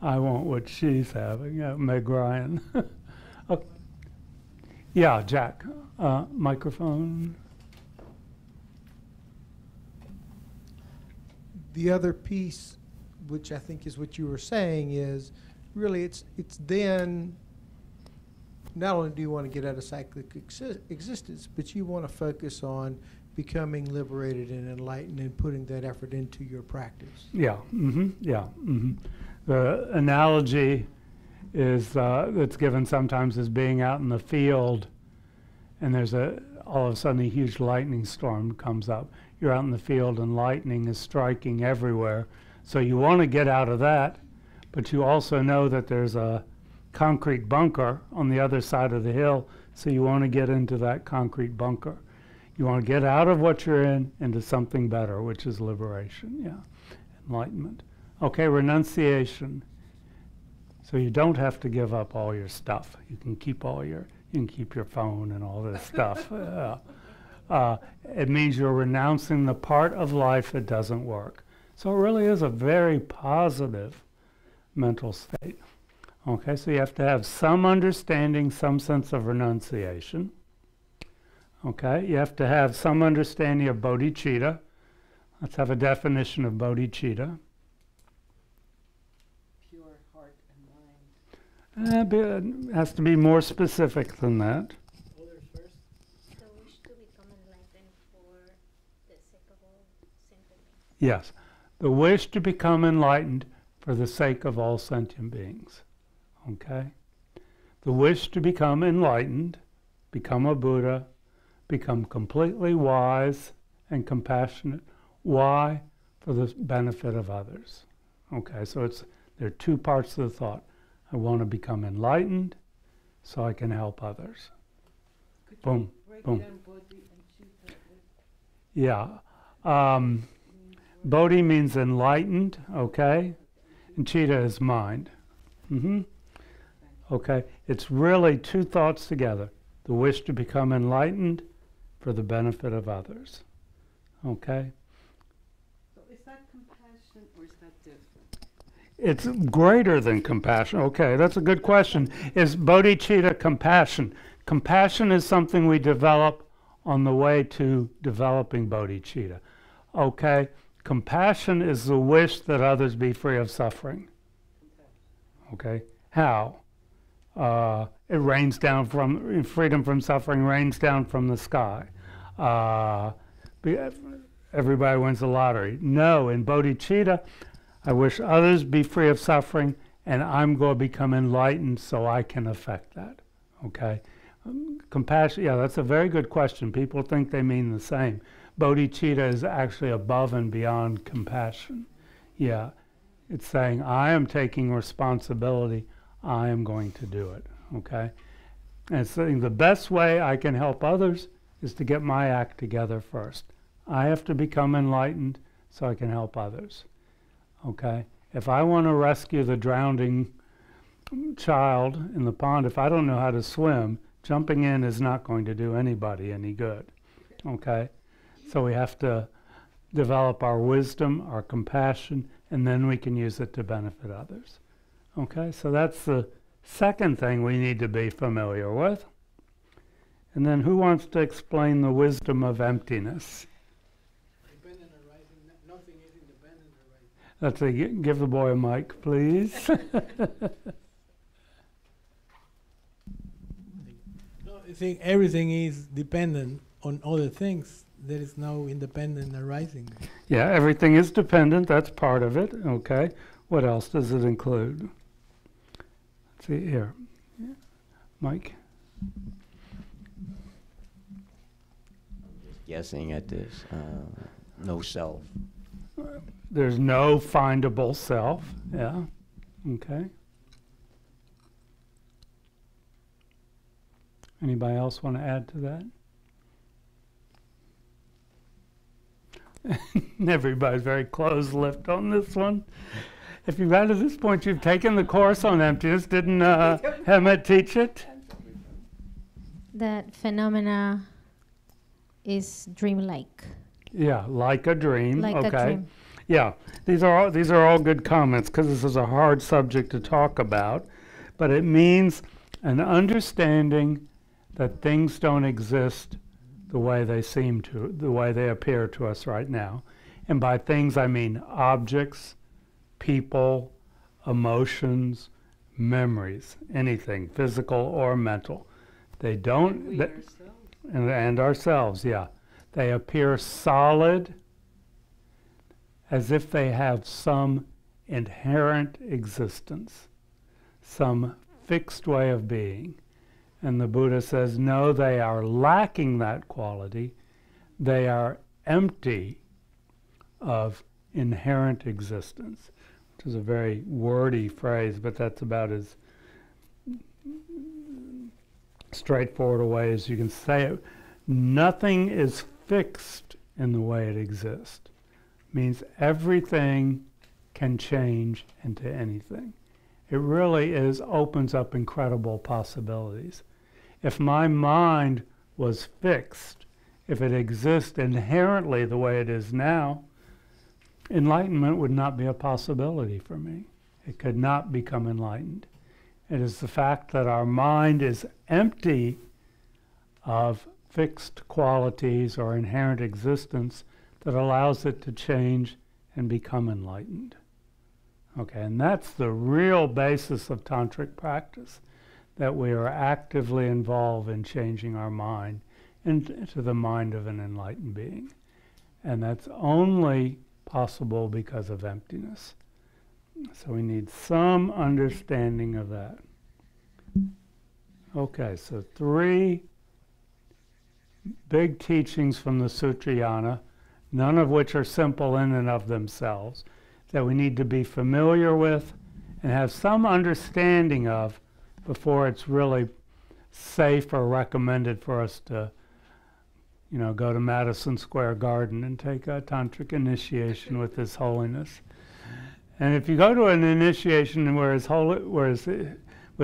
I want what she's having. Meg Ryan. Okay. Yeah, Jack, microphone. The other piece, which I think is what you were saying, is really it's then not only do you want to get out of cyclic existence, but you want to focus on becoming liberated and enlightened and putting that effort into your practice. Yeah, The analogy is that's given sometimes as being out in the field, and there's all of a sudden a huge lightning storm comes up. You're out in the field and lightning is striking everywhere. So you want to get out of that, but you also know that there's a concrete bunker on the other side of the hill, so you want to get into that concrete bunker. You want to get out of what you're in into something better, which is liberation, enlightenment. Okay, renunciation. So you don't have to give up all your stuff. You can keep you can keep your phone and all this stuff. It means you're renouncing the part of life that doesn't work. So it really is a very positive mental state. Okay, so you have to have some understanding, some sense of renunciation. Okay, you have to have some understanding of bodhicitta. Let's have a definition of bodhicitta. Pure heart and mind. It has to be more specific than that. The wish to become enlightened for the sake of all sentient beings. Yes, the wish to become enlightened for the sake of all sentient beings. Okay? The wish to become enlightened, become a Buddha, become completely wise and compassionate. Why? For the benefit of others. Okay, so there are two parts of the thought. I want to become enlightened so I can help others. Boom, boom. Yeah. Bodhi means enlightened, okay? And chitta is mind. Okay, it's really two thoughts together. The wish to become enlightened for the benefit of others. Okay? So is that compassion or is that different? It's greater than compassion. Okay, that's a good question. Is bodhicitta compassion? Compassion is something we develop on the way to developing bodhicitta. Okay? Compassion is the wish that others be free of suffering. Okay? How? It rains down from, freedom from suffering rains down from the sky. Everybody wins the lottery. No, in bodhicitta, I wish others be free of suffering, and I'm going to become enlightened so I can affect that. Okay? Compassion, yeah, that's a very good question. People think they mean the same. Bodhicitta is actually above and beyond compassion. Yeah, it's saying, I am taking responsibility. I am going to do it. Okay? And it's saying the best way I can help others is to get my act together first. I have to become enlightened so I can help others. Okay? If I want to rescue the drowning child in the pond, if I don't know how to swim, jumping in is not going to do anybody any good. Okay? So we have to develop our wisdom, our compassion, and then we can use it to benefit others. Okay? So that's the second thing we need to be familiar with. And then who wants to explain the wisdom of emptiness? Dependent arising, nothing is independent arising. Let's see, give the boy a mic, please. No, I think everything is dependent on other things. There is no independent arising. Yeah, everything is dependent. That's part of it. Okay. What else does it include? Let's see here. Yeah. Mike? Guessing at this. no self. There's no findable self. Yeah. Okay. Anybody else want to add to that? Everybody's very close-lipped on this one. If you've got to this point, you've taken the course on emptiness. Didn't Hammett teach it? That phenomena is dreamlike. Yeah, like a dream. Like okay. a dream. Yeah, these are all good comments because this is a hard subject to talk about, but it means an understanding that things don't exist the way they seem to, the way they appear to us right now. And by things, I mean objects, people, emotions, memories, anything, physical or mental. They don't, and ourselves, yeah. They appear solid, as if they have some inherent existence, some fixed way of being. And the Buddha says, no, they are lacking that quality. They are empty of inherent existence, which is a very wordy phrase, but that's about as straightforward a way as you can say it. Nothing is fixed in the way it exists. Means everything can change into anything. It really opens up incredible possibilities. If my mind was fixed, if it exists inherently the way it is now, enlightenment would not be a possibility for me. It could not become enlightened. It is the fact that our mind is empty of fixed qualities or inherent existence that allows it to change and become enlightened. Okay, and that's the real basis of tantric practice, that we are actively involved in changing our mind into the mind of an enlightened being. And that's only possible because of emptiness. So we need some understanding of that. Okay, so 3 big teachings from the Sutrayana, none of which are simple in and of themselves, that we need to be familiar with and have some understanding of before it's really safe or recommended for us to, go to Madison Square Garden and take a tantric initiation with His Holiness. And if you go to an initiation with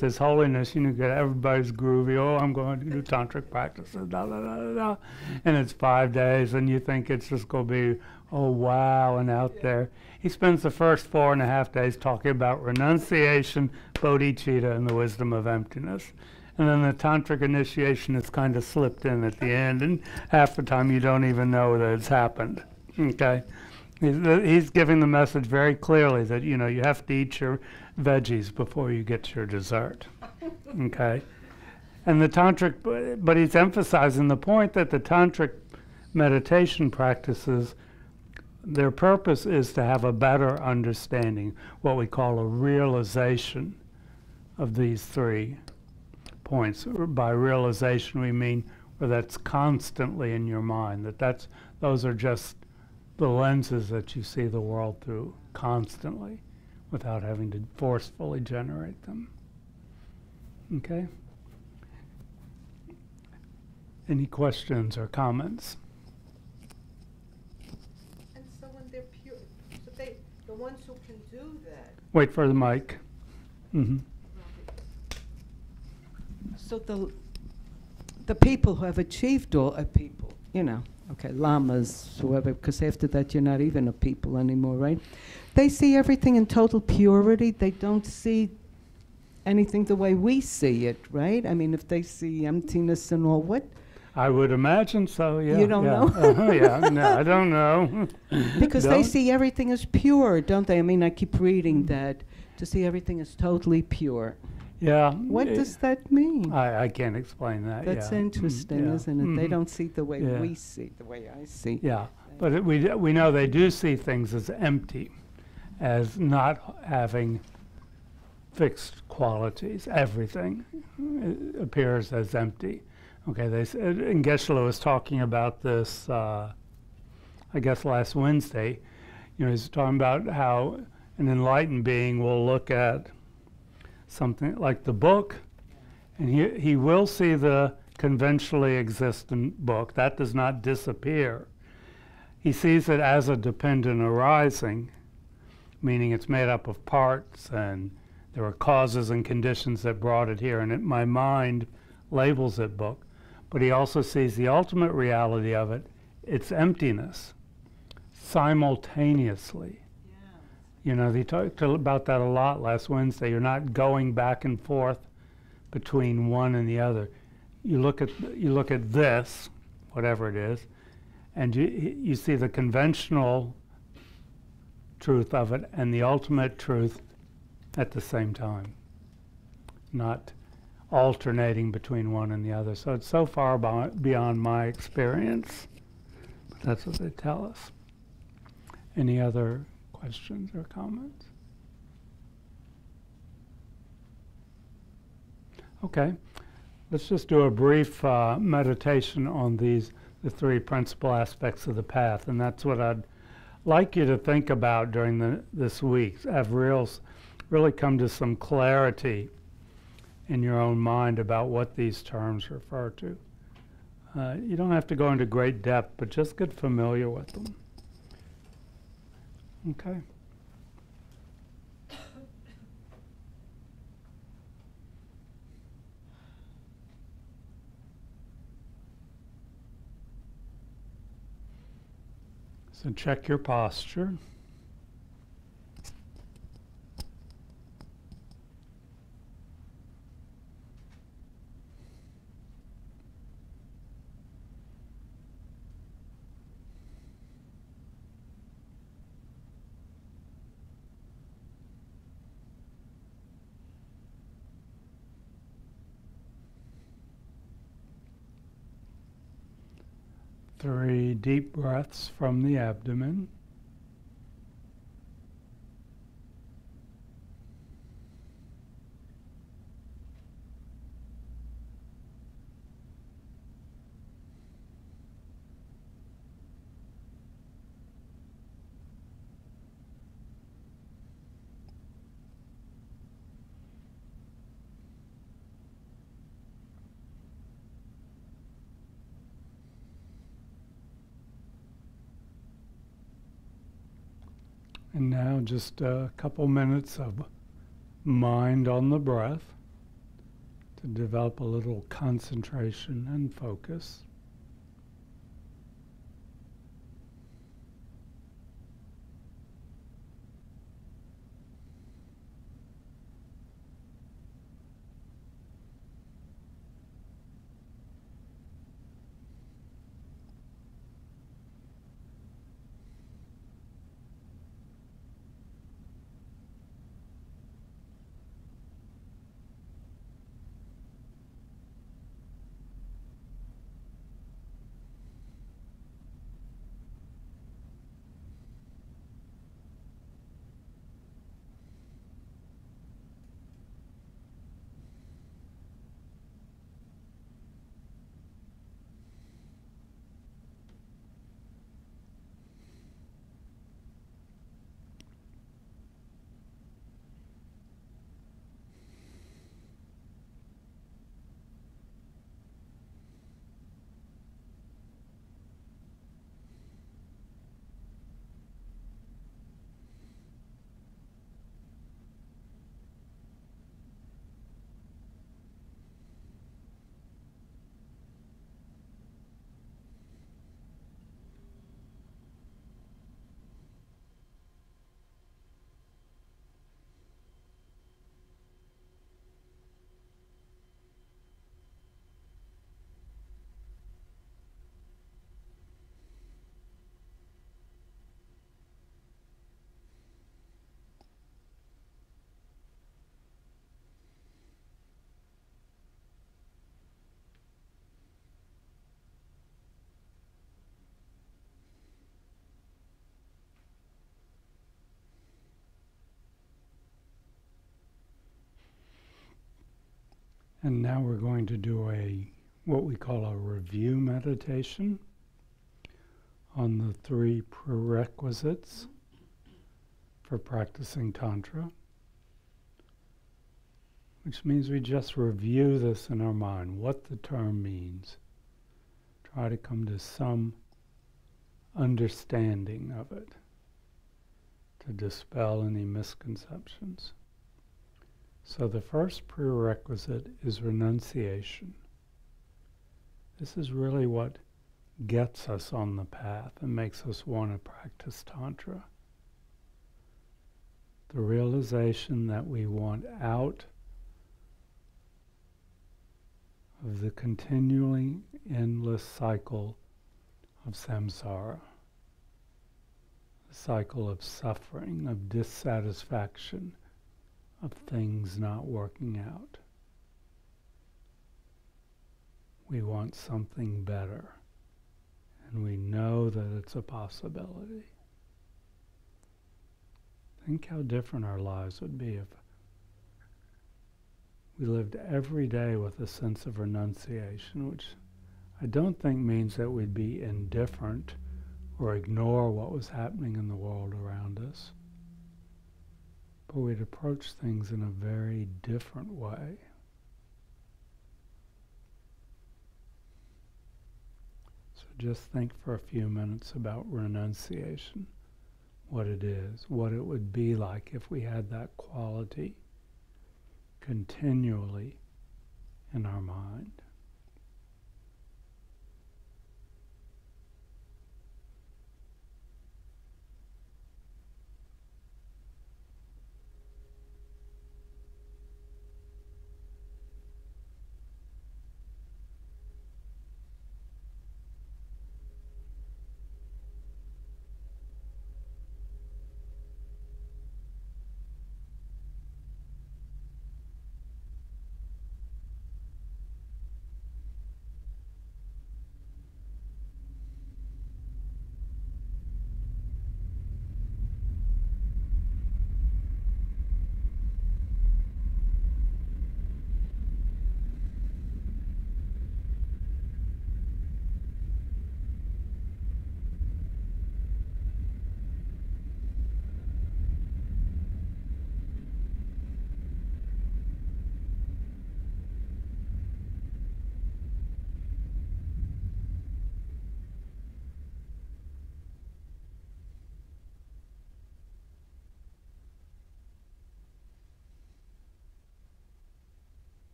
His Holiness, everybody's groovy. Oh, I'm going to do tantric practices, da, da, da, da, da. And it's 5 days, and you think it's just going to be, oh, wow, and out there. He spends the first 4.5 days talking about renunciation, bodhicitta, and the wisdom of emptiness. And then the tantric initiation is kind of slipped in at the end, and half the time you don't even know that it's happened. Okay? He's giving the message very clearly that, you have to eat your veggies before you get your dessert. Okay? And the tantric, but he's emphasizing the point that the tantric meditation practices, their purpose is to have a better understanding, what we call a realization of these 3 points. By realization we mean where that's constantly in your mind, those are just the lenses that you see the world through constantly without having to forcefully generate them. Okay? Any questions or comments? And so when they're pure, so the ones who can do that. Wait for the mic. Mm-hmm. So the people who have achieved all people, lamas, whoever, because after that you're not even a people anymore, right? They see everything in total purity. They don't see anything the way we see it, right? I mean, if they see emptiness and all, what? I would imagine so, yeah. You don't know? Yeah, no, I don't know. Because they see everything as pure, don't they? I mean, I keep reading that, to see everything as totally pure. Yeah. What does that mean? I can't explain that. That's interesting, isn't it? They don't see the way we see, the way I see. Yeah, but we know they do see things as empty, as not having fixed qualities. Everything appears as empty. Okay, and Geshe was talking about this, I I guess last Wednesday, he's talking about how an enlightened being will look at something like the book, and he will see the conventionally existent book. That does not disappear. He sees it as a dependent arising, meaning it's made up of parts and there are causes and conditions that brought it here, and my mind labels it book. But he also sees the ultimate reality of it, its emptiness, simultaneously. They talked about that a lot last Wednesday. You're not going back and forth between one and the other. You look at this, whatever it is, and you see the conventional truth of it and the ultimate truth at the same time, not alternating between one and the other. So it's so far beyond my experience, but that's what they tell us. Any other questions or comments? Okay, let's just do a brief meditation on the three principal aspects of the path, and that's what I'd like you to think about during this week. Have really come to some clarity in your own mind about what these terms refer to. You don't have to go into great depth, but just get familiar with them. Okay. So check your posture. Three deep breaths from the abdomen. And now just a couple minutes of mind on the breath to develop a little concentration and focus. And now we're going to do what we call a review meditation on the 3 prerequisites for practicing Tantra, which means we just review this in our mind, what the term means. Try to come to some understanding of it to dispel any misconceptions. So the first prerequisite is renunciation. This is really what gets us on the path and makes us want to practice Tantra. The realization that we want out of the continually endless cycle of samsara, the cycle of suffering, of dissatisfaction, of things not working out. We want something better, and we know that it's a possibility. Think how different our lives would be if we lived every day with a sense of renunciation, which I don't think means that we'd be indifferent or ignore what was happening in the world around us, but we'd approach things in a very different way. So just think for a few minutes about renunciation, what it is, what it would be like if we had that quality continually in our mind.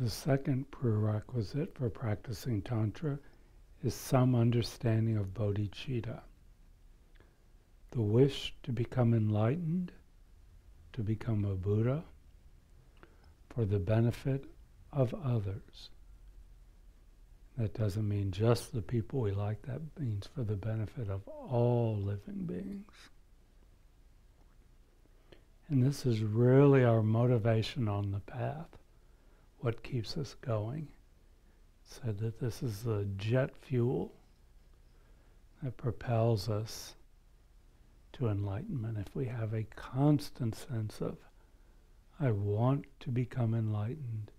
The second prerequisite for practicing Tantra is some understanding of bodhicitta, the wish to become enlightened, to become a Buddha, for the benefit of others. That doesn't mean just the people we like, that means for the benefit of all living beings. And this is really our motivation on the path, what keeps us going. Said that this is the jet fuel that propels us to enlightenment. If we have a constant sense of, I want to become enlightened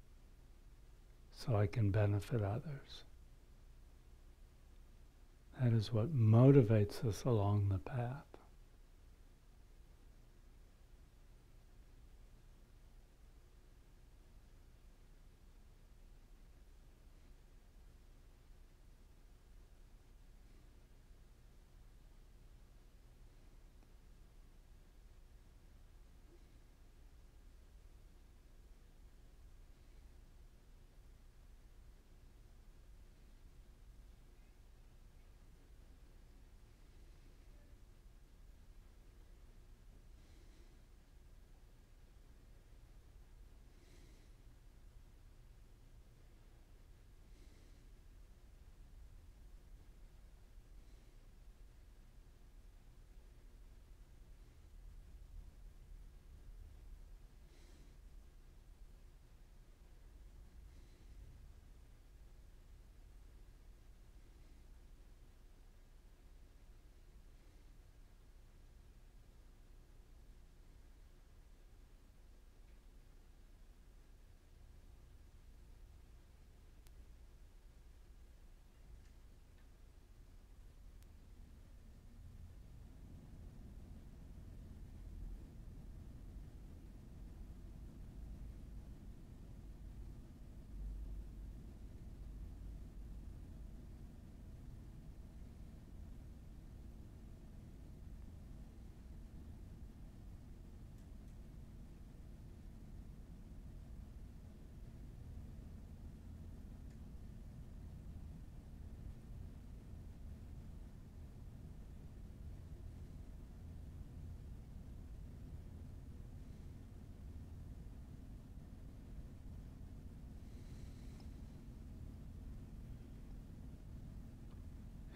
so I can benefit others. That is what motivates us along the path.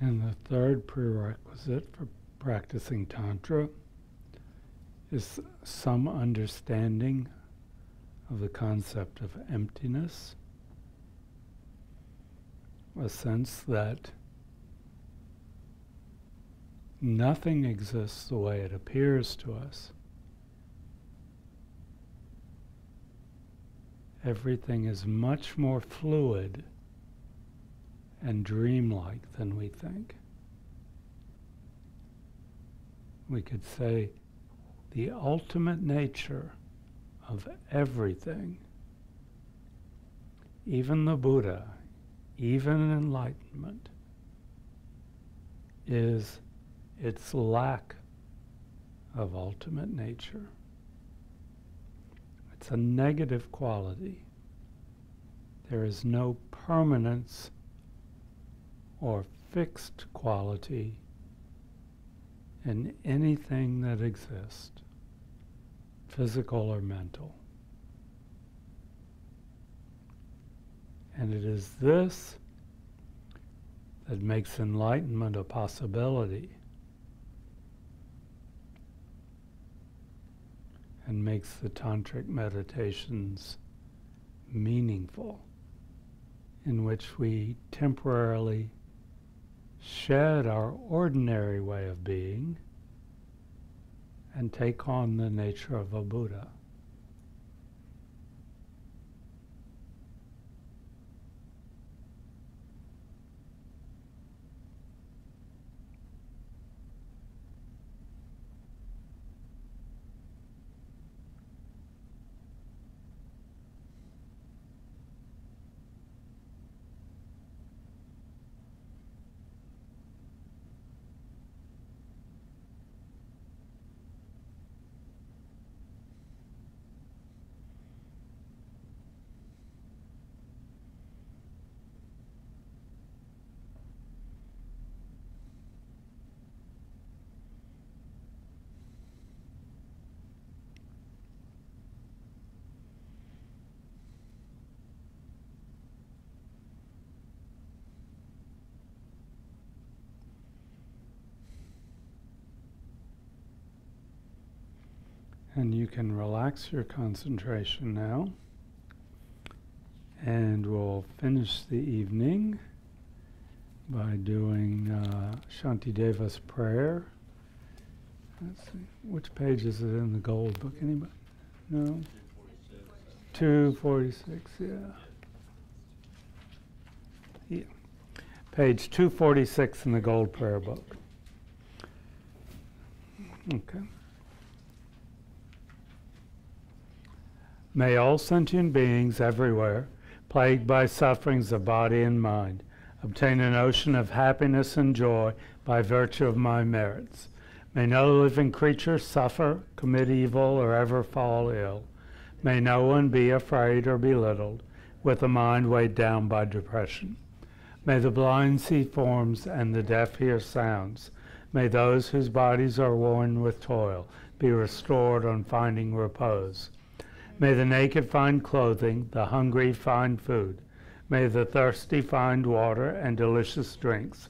And the third prerequisite for practicing Tantra is some understanding of the concept of emptiness, a sense that nothing exists the way it appears to us. Everything is much more fluid and dreamlike than we think. We could say the ultimate nature of everything, even the Buddha, even enlightenment, is its lack of ultimate nature. It's a negative quality. There is no permanence or fixed quality in anything that exists, physical or mental. And it is this that makes enlightenment a possibility and makes the tantric meditations meaningful, in which we temporarily shed our ordinary way of being and take on the nature of a Buddha. And you can relax your concentration now. And we'll finish the evening by doing Shantideva's prayer. Let's see, which page is it in the gold book? Anybody? No? 246, yeah. Yeah. Page 246 in the gold prayer book. Okay. May all sentient beings everywhere, plagued by sufferings of body and mind, obtain an ocean of happiness and joy by virtue of my merits. May no living creature suffer, commit evil, or ever fall ill. May no one be afraid or belittled, with a mind weighed down by depression. May the blind see forms and the deaf hear sounds. May those whose bodies are worn with toil be restored on finding repose. May the naked find clothing, the hungry find food. May the thirsty find water and delicious drinks.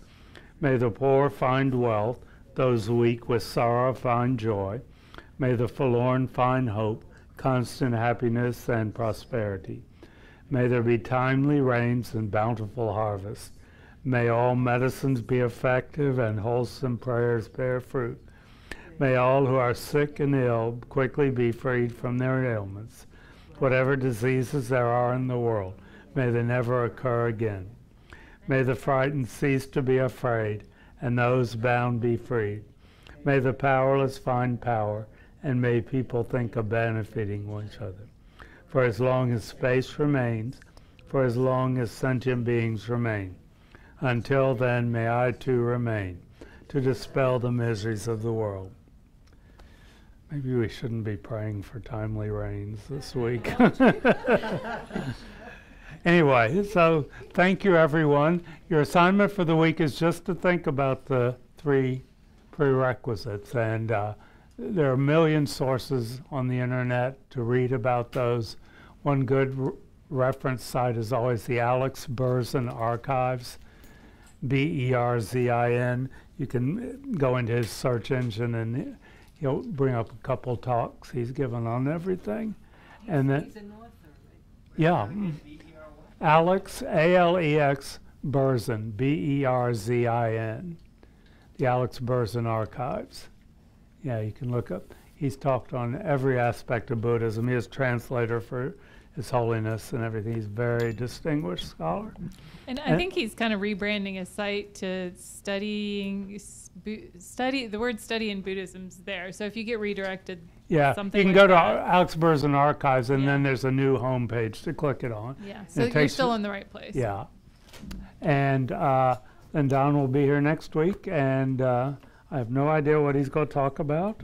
May the poor find wealth, those weak with sorrow find joy. May the forlorn find hope, constant happiness and prosperity. May there be timely rains and bountiful harvests. May all medicines be effective and wholesome prayers bear fruit. May all who are sick and ill quickly be freed from their ailments. Whatever diseases there are in the world, may they never occur again. May the frightened cease to be afraid, and those bound be freed. May the powerless find power, and may people think of benefiting each other. For as long as space remains, for as long as sentient beings remain, until then may I too remain, to dispel the miseries of the world. Maybe we shouldn't be praying for timely rains this week. Anyway, so thank you, everyone. Your assignment for the week is just to think about the 3 prerequisites. And there are a million sources on the internet to read about those. One good reference site is always the Alex Berzin Archives. Berzin. You can go into his search engine and he'll bring up a couple talks he's given on everything. And then, He's an author, right? yeah, Alex, Alex Berzin, Berzin, the Alex Berzin Archives. Yeah, you can look up. He's talked on every aspect of Buddhism. He is translator for His Holiness and everything. He's a very distinguished scholar. And I think he's kind of rebranding his site to study. The word "study" in Buddhism's there. So if you get redirected, Yeah, something you can like go to that. Alex Berzin Archives, and Yeah. then there's a new homepage to click it on. Yeah, And so it you're takes still you- in the right place. Yeah. And then Don will be here next week, and I have no idea what he's going to talk about.